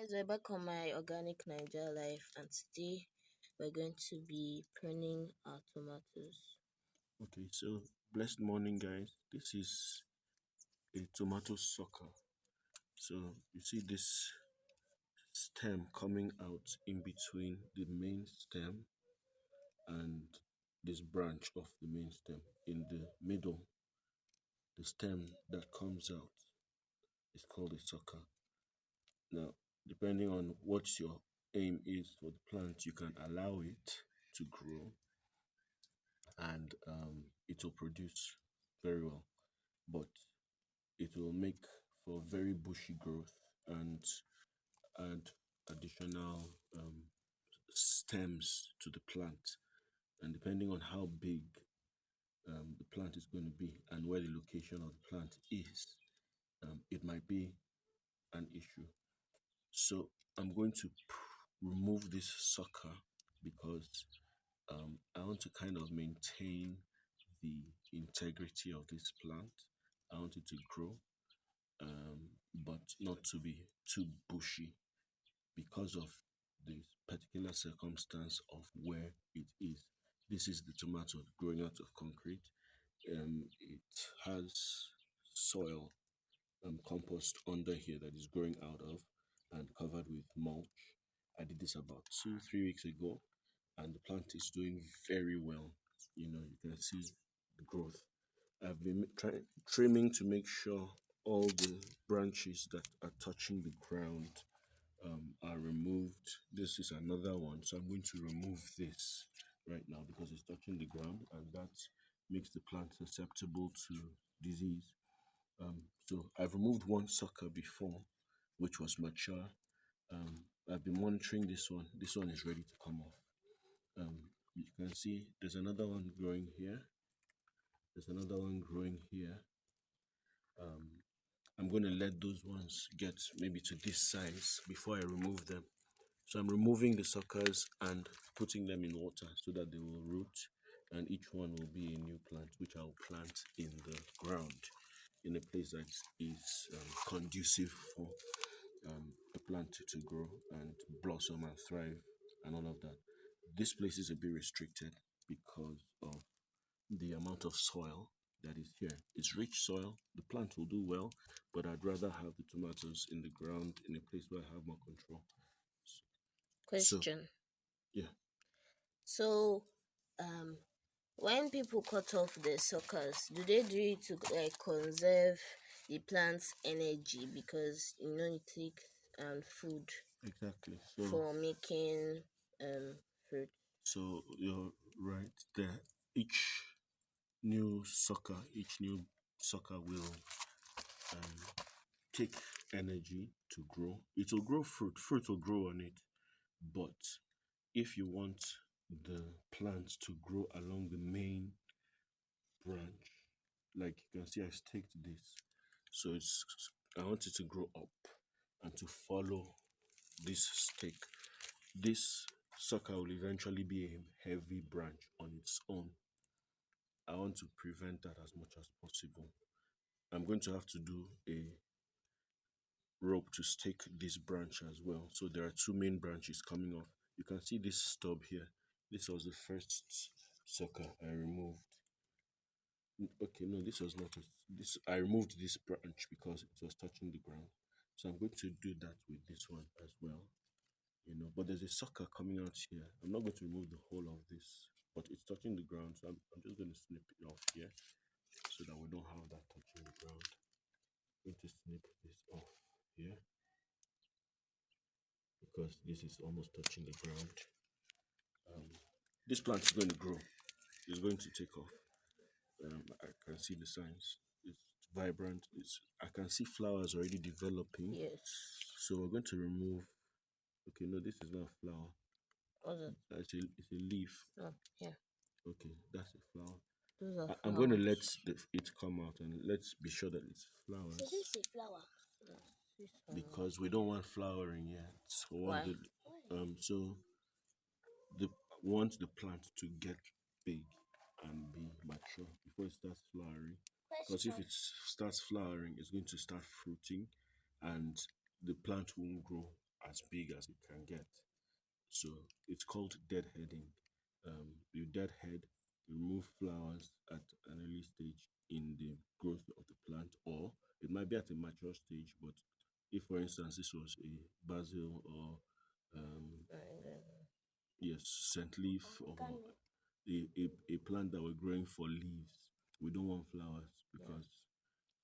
Guys, we're back on My Organic Naija Life, and today we're going to be pruning our tomatoes. Okay, so blessed morning, guys. This is a tomato sucker. So you see this stem coming out in between the main stem and this branch of the main stem. In the middle, the stem that comes out is called a sucker. Now, depending on what your aim is for the plant, you can allow it to grow and it will produce very well. But it will make for very bushy growth and add additional stems to the plant. And depending on how big the plant is going to be and where the location of the plant is, it might be an issue. So I'm going to remove this sucker because I want to kind of maintain the integrity of this plant. I want it to grow, but not to be too bushy because of the particular circumstance of where it is. This is the tomato growing out of concrete. It has soil compost under here that is growing out of and covered with mulch. I did this about 3 weeks ago, and the plant is doing very well. You can see the growth. I've been trimming to make sure all the branches that are touching the ground are removed. This is another one, so I'm going to remove this right now because it's touching the ground and that makes the plant susceptible to disease. So I've removed one sucker before, which was mature. I've been monitoring this one. This one is ready to come off. You can see there's another one growing here. There's another one growing here. I'm going to let those ones get maybe to this size before I remove them. So I'm removing the suckers and putting them in water so that they will root, and each one will be a new plant, which I'll plant in the ground in a place that is conducive for the plant to grow and blossom and thrive and all of that. This place is a bit restricted because of the amount of soil that is here. It's rich soil. The plant will do well, but I'd rather have the tomatoes in the ground in a place where I have more control. So, Question. yeah. So, when people cut off the suckers, do they do it to conserve the plant's energy because it takes food Exactly. for making fruit? So you're right there. Each new sucker will take energy to grow. It will grow fruit. Fruit will grow on it. But if you want the plant to grow along the main branch, like you can see, I staked this. So I want it to grow up and to follow this stake. This sucker will eventually be a heavy branch on its own. I want to prevent that as much as possible. I'm going to have to do a rope to stake this branch as well. So there are two main branches coming off. You can see this stub here. This was the first sucker I removed. Okay, no, this was not this. I removed this branch because it was touching the ground. So I'm going to do that with this one as well. But there's a sucker coming out here. I'm not going to remove the whole of this, but it's touching the ground. So I'm just going to snip it off here so that we don't have that touching the ground. I'm going to snip this off here because this is almost touching the ground. This plant is going to grow. It's going to take off. I can see the signs. It's vibrant. I can see flowers already developing. Yes. So we're going to remove. Okay, no, this is not a flower. What's it? It's a leaf. Oh, yeah. Okay, that's a flower. Those are I'm going to let flowers. it come out and let's be sure that it's flowers So this is a flower. This one. because we don't want flowering yet. We want Why? so the want the plant to get big and be mature before it starts flowering. Because if it starts flowering, it's going to start fruiting, and the plant won't grow as big as it can get. So it's called deadheading. You deadhead, you remove flowers at an early stage in the growth of the plant, or it might be at a mature stage. But if, for instance, this was a basil or yes, scent leaf or a plant that we're growing for leaves, we don't want flowers because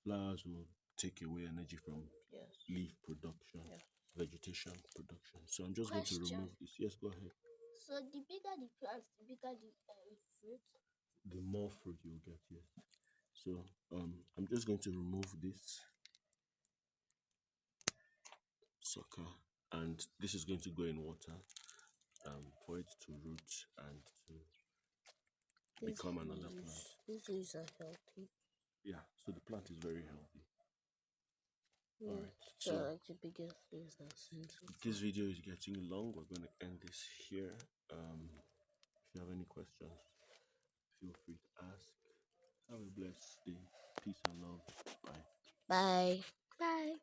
flowers will take away energy from Yes. leaf production, Yes. vegetation production. So I'm just going to Question. remove this. Yes, go ahead. So the bigger the plants, the bigger the fruit. The more fruit you'll get, yes. So I'm just going to remove this sucker, and this is going to go in water for it to root and to become another plant. These leaves are healthy. Yeah, so the plant is very healthy. All Yes, right, they're so like the biggest leaves I've seen so this far. video is getting long. We're going to end this here. If you have any questions, feel free to ask. Have a blessed day. Peace and love. Bye. Bye. Bye.